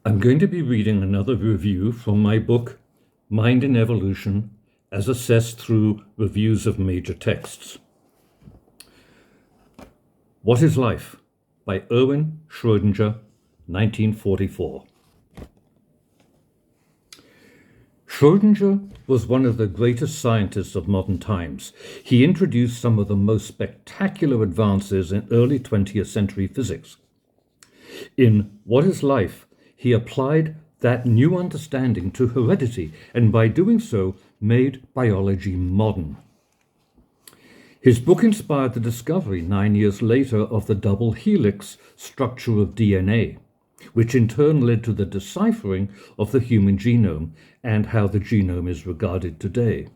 I'm going to be reading another review from my book, Mind in Evolution, as assessed through reviews of major texts. What is Life? By Erwin, Schrödinger, 1944. Schrödinger was one of the greatest scientists of modern times. He introduced some of the most spectacular advances in early 20th century physics. In What is Life? He applied that new understanding to heredity and by doing so made biology modern. His book inspired the discovery 9 years later of the double helix structure of DNA, which in turn led to the deciphering of the human genome and how the genome is regarded today.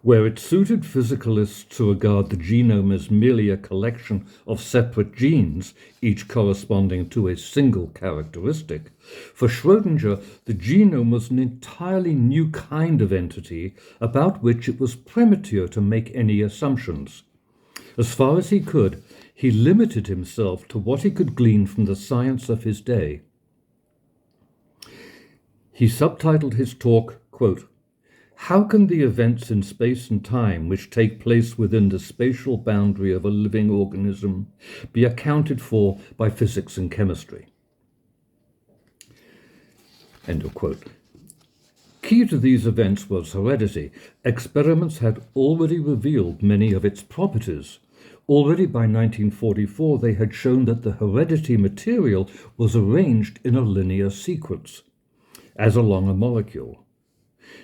Where it suited physicalists to regard the genome as merely a collection of separate genes, each corresponding to a single characteristic, for Schrödinger, the genome was an entirely new kind of entity about which it was premature to make any assumptions. As far as he could, he limited himself to what he could glean from the science of his day. He subtitled his talk, quote, "How can the events in space and time which take place within the spatial boundary of a living organism be accounted for by physics and chemistry?" End of quote. Key to these events was heredity. Experiments had already revealed many of its properties. Already by 1944, they had shown that the heredity material was arranged in a linear sequence, as along a molecule.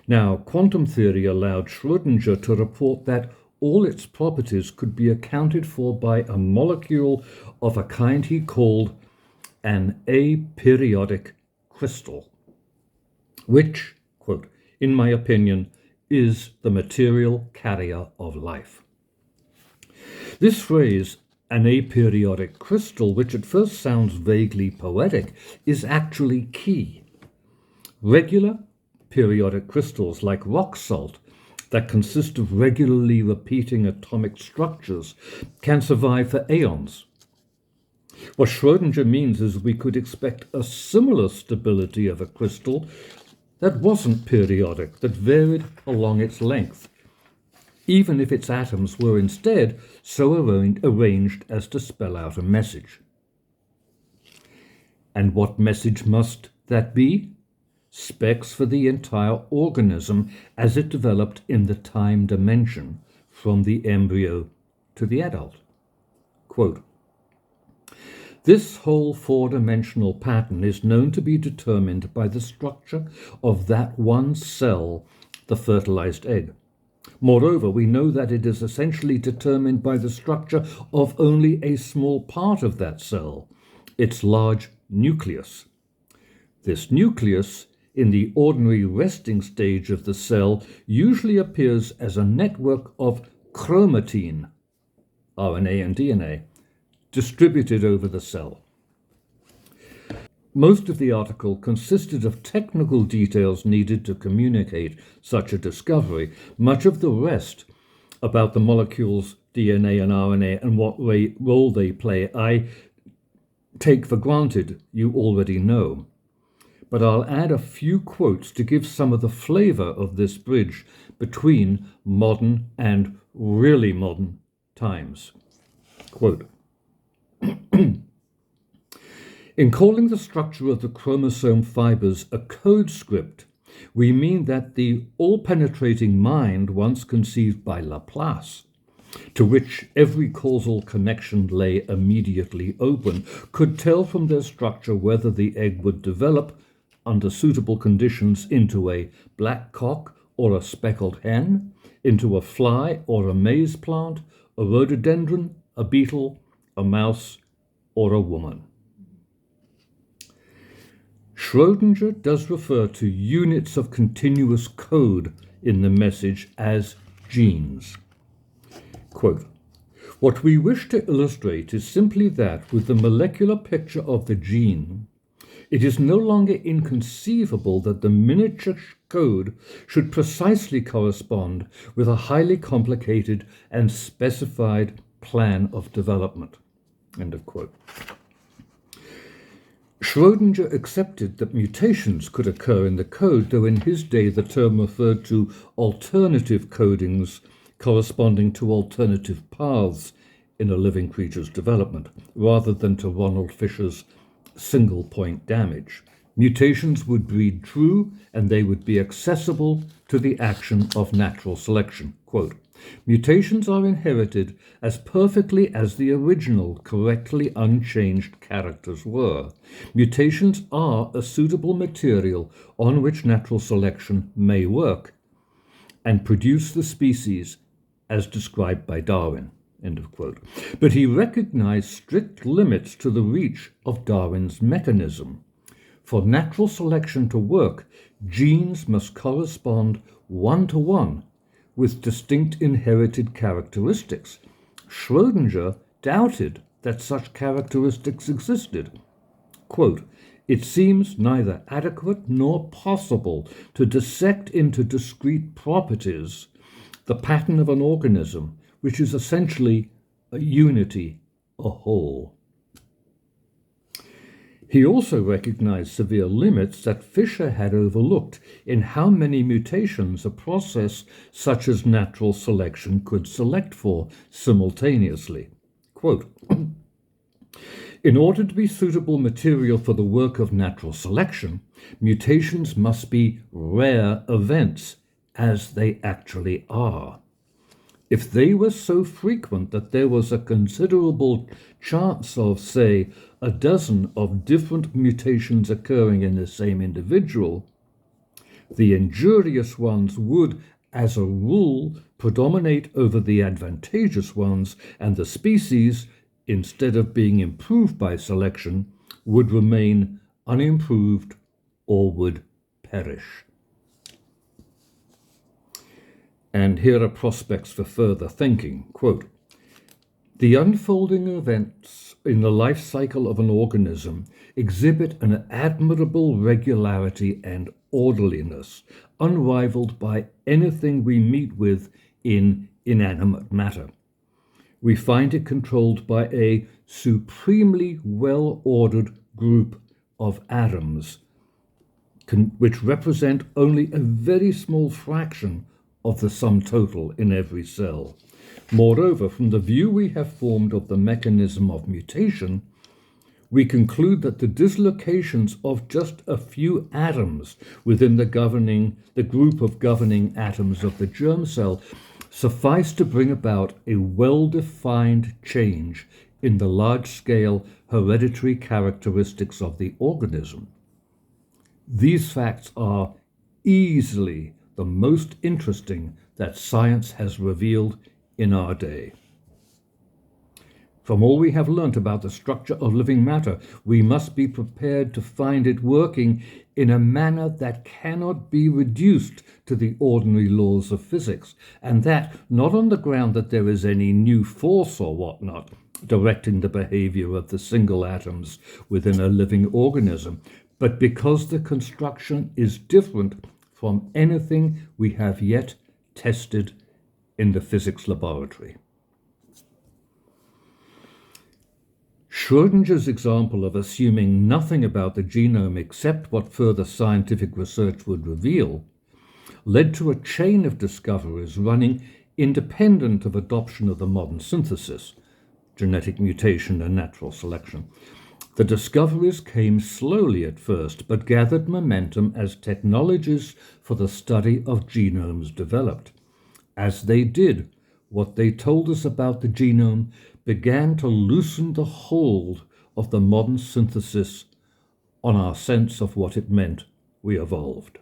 Now, quantum theory allowed Schrödinger to report that all its properties could be accounted for by a molecule of a kind he called an aperiodic crystal, which, quote, "in my opinion, is the material carrier of life." This phrase, an aperiodic crystal, which at first sounds vaguely poetic, is actually key. Regular periodic crystals like rock salt that consist of regularly repeating atomic structures can survive for aeons. What Schrödinger means is we could expect a similar stability of a crystal that wasn't periodic, that varied along its length, even if its atoms were instead so arranged as to spell out a message. And what message must that be? Specs for the entire organism as it developed in the time dimension, from the embryo to the adult. Quote, "This whole four-dimensional pattern is known to be determined by the structure of that one cell, the fertilized egg. Moreover, we know that it is essentially determined by the structure of only a small part of that cell, its large nucleus. This nucleus, in the ordinary resting stage of the cell, usually appears as a network of chromatin, RNA and DNA, distributed over the cell." Most of the article consisted of technical details needed to communicate such a discovery. Much of the rest about the molecules DNA and RNA and what role they play, I take for granted you already know. But I'll add a few quotes to give some of the flavor of this bridge between modern and really modern times. Quote, "In calling the structure of the chromosome fibers a code script, we mean that the all-penetrating mind once conceived by Laplace, to which every causal connection lay immediately open, could tell from their structure whether the egg would develop under suitable conditions into a black cock or a speckled hen, into a fly or a maize plant, a rhododendron, a beetle, a mouse, or a woman." Schrödinger does refer to units of continuous code in the message as genes. Quote, "What we wish to illustrate is simply that with the molecular picture of the gene, it is no longer inconceivable that the miniature code should precisely correspond with a highly complicated and specified plan of development." End of quote. Schrödinger accepted that mutations could occur in the code, though in his day the term referred to alternative codings corresponding to alternative paths in a living creature's development, rather than to Ronald Fisher's single point damage. Mutations would breed true, and they would be accessible to the action of natural selection. Quote, mutations are inherited as perfectly as the original, correctly unchanged characters were. Mutations are a suitable material on which natural selection may work and produce the species as described by Darwin. End of quote. But he recognized strict limits to the reach of Darwin's mechanism. For natural selection to work, genes must correspond one-to-one with distinct inherited characteristics. Schrödinger doubted that such characteristics existed. Quote, it seems neither adequate nor possible to dissect into discrete properties the pattern of an organism, which is essentially a unity, a whole. He also recognized severe limits that Fisher had overlooked in how many mutations a process such as natural selection could select for simultaneously. Quote, in order to be suitable material for the work of natural selection, mutations must be rare events, as they actually are. If they were so frequent that there was a considerable chance of, say, a dozen of different mutations occurring in the same individual, the injurious ones would, as a rule, predominate over the advantageous ones, and the species, instead of being improved by selection, would remain unimproved or would perish. And here are prospects for further thinking. Quote, the unfolding events in the life cycle of an organism exhibit an admirable regularity and orderliness, unrivaled by anything we meet with in inanimate matter. We find it controlled by a supremely well-ordered group of atoms, which represent only a very small fraction of the sum total in every cell. Moreover, from the view we have formed of the mechanism of mutation, we conclude that the dislocations of just a few atoms within the group of governing atoms of the germ cell suffice to bring about a well-defined change in the large-scale hereditary characteristics of the organism. These facts are easily the most interesting that science has revealed in our day. From all we have learnt about the structure of living matter, we must be prepared to find it working in a manner that cannot be reduced to the ordinary laws of physics, and that not on the ground that there is any new force or whatnot directing the behavior of the single atoms within a living organism, but because the construction is different from anything we have yet tested in the physics laboratory. Schrödinger's example of assuming nothing about the genome except what further scientific research would reveal led to a chain of discoveries running independent of adoption of the modern synthesis, genetic mutation and natural selection. The discoveries came slowly at first, but gathered momentum as technologies for the study of genomes developed. As they did, what they told us about the genome began to loosen the hold of the modern synthesis on our sense of what it meant we evolved.